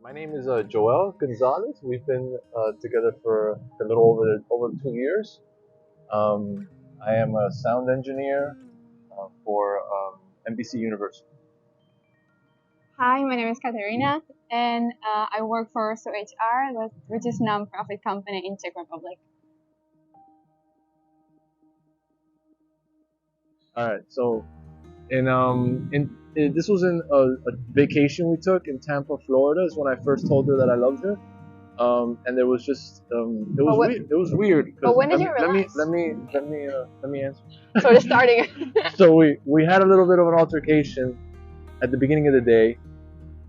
My name is Joel Gonzalez. We've been together for a little over 2 years. Um, I am a sound engineer for NBC University. Hi, my name is Katerina, and I work for HR, which is a non-profit company in Czech Republic. All right. So, this was in a vacation we took in Tampa, Florida. Is when I first told her that I loved her. And there was just it was what- weird. It was weird because But when did you let me realize? let me answer. So we're starting. So we had a little bit of an altercation at the beginning of the day,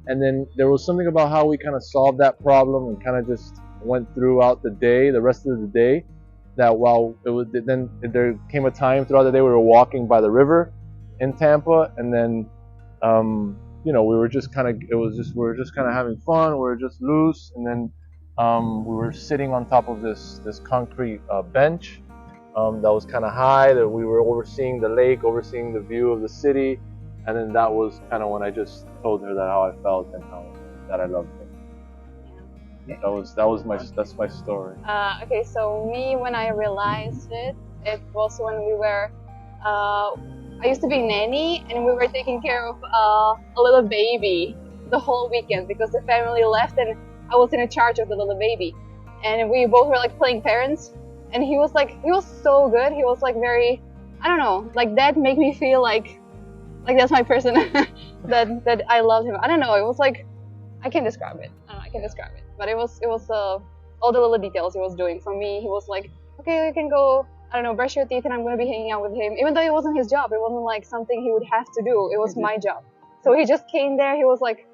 and then there was something about how we kind of solved that problem and kind of just went throughout the day, the rest of the day. That while it was, then there came a time throughout the day we were walking by the river in Tampa, and then we were just kind of we were just kind of having fun. We were just loose, and then we were sitting on top of this concrete bench that was kind of high. That we were overseeing the lake, overseeing the view of the city, and then that was kind of when I just told her that how I felt and how that I loved her. That's my story. Okay, so me, when I realized it was when we were. I used to be nanny, and we were taking care of a little baby the whole weekend because the family left, and I was in charge of the little baby, and we both were like playing parents. And he was so good. He was like very, I don't know, like that made me feel like that's my person that I loved him. I don't know. It was like I can't describe it. I can't describe it. But it was all the little details he was doing for me. He was like, okay, you can go. I don't know, brush your teeth, and I'm gonna be hanging out with him. Even though it wasn't his job, it wasn't like something he would have to do. It was my job. So he just came there. He was like,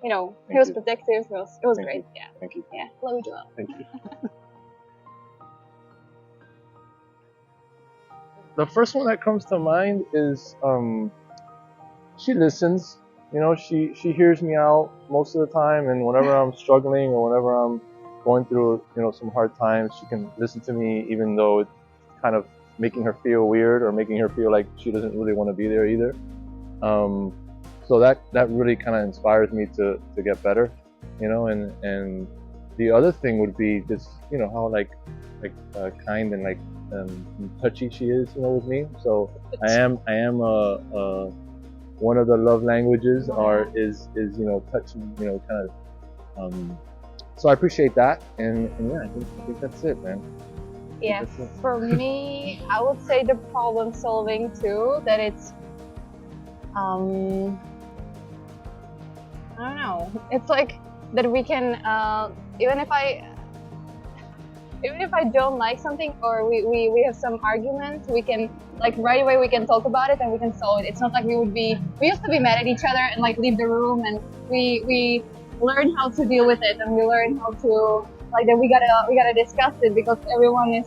he was protective. It was great. Yeah. Thank you. Yeah. Love you, Joel. Thank you. The first one that comes to mind is she listens. She hears me out most of the time, and whenever I'm struggling or whenever I'm going through some hard times, she can listen to me, even though it's kind of making her feel weird or making her feel like she doesn't really want to be there either. So that really kind of inspires me to get better, and the other thing would be just how kind and touchy she is with me. So I am one of the love languages is touching, kind of. So I appreciate that, and yeah, I think that's it, man. Yeah, for me, I would say the problem solving too. That it's, I don't know. It's like that we can, even if I don't like something or we have some argument, we can right away we can talk about it and we can solve it. It's not like we used to be mad at each other and leave the room, and we learn how to deal with it, and we learn how to that we gotta discuss it because everyone is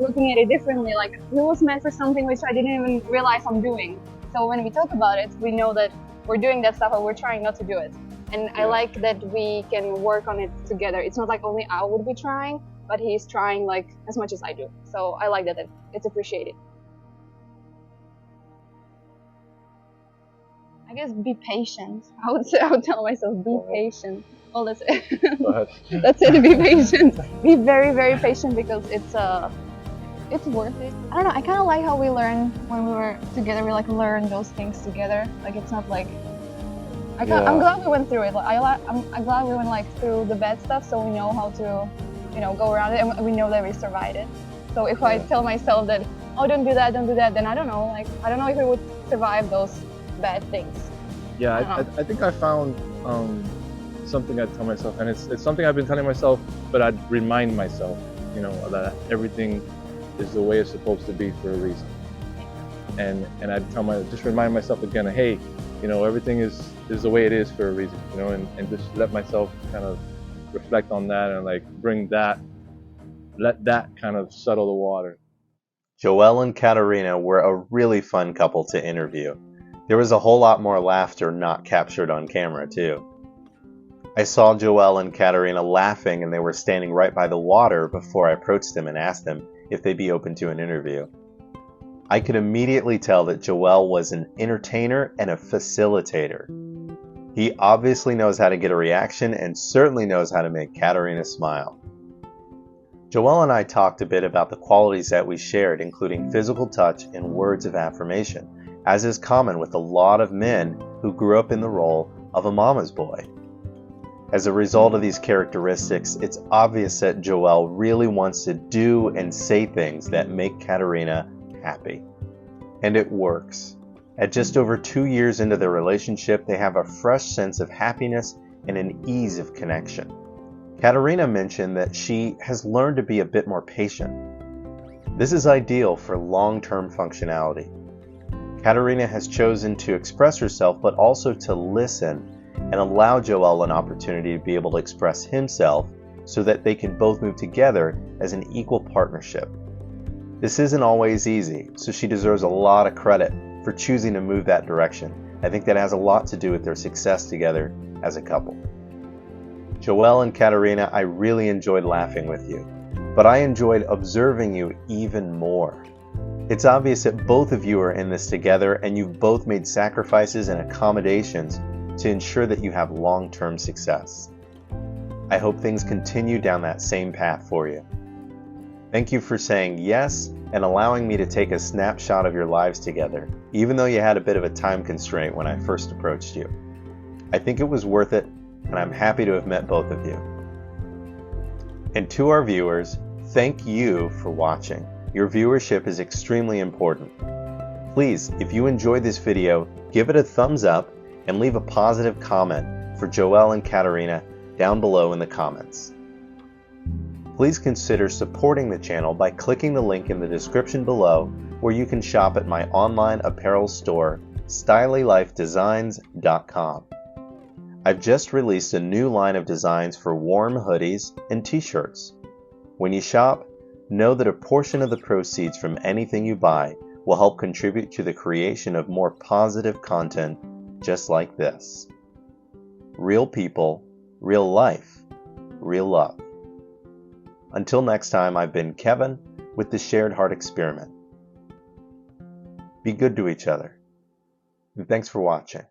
looking at it differently. Like he was mad for something which I didn't even realize I'm doing. So when we talk about it, we know that we're doing that stuff and we're trying not to do it. And I like that we can work on it together. It's not like only I would be trying, but he's trying as much as I do. So I like that it's appreciated. I guess be patient. I would tell myself be patient. Well, that's it. Go ahead. That's it. Be patient. Be very, very patient because it's worth it. I don't know. I kind of like how we learn when we were together. We learn those things together. It's not like. I'm glad we went through it. I'm glad we went through the bad stuff, so we know how to, go around it, and we know that we survived it. So if I tell myself that, oh, don't do that, then I don't know. I don't know if we would survive those bad things. Yeah, I think I found something I tell myself, and it's something I've been telling myself, but I'd remind myself, that everything is the way it's supposed to be for a reason. And I'd just remind myself again, hey, everything is the way it is for a reason, and just let myself kind of reflect on that and let that kind of settle the water. Joel and Katerina were a really fun couple to interview. There was a whole lot more laughter not captured on camera too. I saw Joel and Katerina laughing, and they were standing right by the water before I approached them and asked them if they'd be open to an interview. I could immediately tell that Joel was an entertainer and a facilitator. He obviously knows how to get a reaction and certainly knows how to make Katerina smile. Joelle and I talked a bit about the qualities that we shared, including physical touch and words of affirmation, as is common with a lot of men who grew up in the role of a mama's boy. As a result of these characteristics, it's obvious that Joelle really wants to do and say things that make Katerina happy. And it works. At just over 2 years into their relationship, they have a fresh sense of happiness and an ease of connection. Katerina mentioned that she has learned to be a bit more patient. This is ideal for long-term functionality. Katerina has chosen to express herself, but also to listen and allow Joelle an opportunity to be able to express himself so that they can both move together as an equal partnership. This isn't always easy, so she deserves a lot of credit for choosing to move that direction. I think that has a lot to do with their success together as a couple. Joelle and Katerina, I really enjoyed laughing with you, but I enjoyed observing you even more. It's obvious that both of you are in this together and you've both made sacrifices and accommodations to ensure that you have long-term success. I hope things continue down that same path for you. Thank you for saying yes and allowing me to take a snapshot of your lives together, even though you had a bit of a time constraint when I first approached you. I think it was worth it, and I'm happy to have met both of you. And to our viewers, thank you for watching. Your viewership is extremely important. Please, if you enjoyed this video, give it a thumbs up and leave a positive comment for Joelle and Katerina down below in the comments. Please consider supporting the channel by clicking the link in the description below where you can shop at my online apparel store, StylyLifeDesigns.com. I've just released a new line of designs for warm hoodies and t-shirts. When you shop, know that a portion of the proceeds from anything you buy will help contribute to the creation of more positive content just like this. Real people, real life, real love. Until next time, I've been Kevin with the Shared Heart Experiment. Be good to each other. And thanks for watching.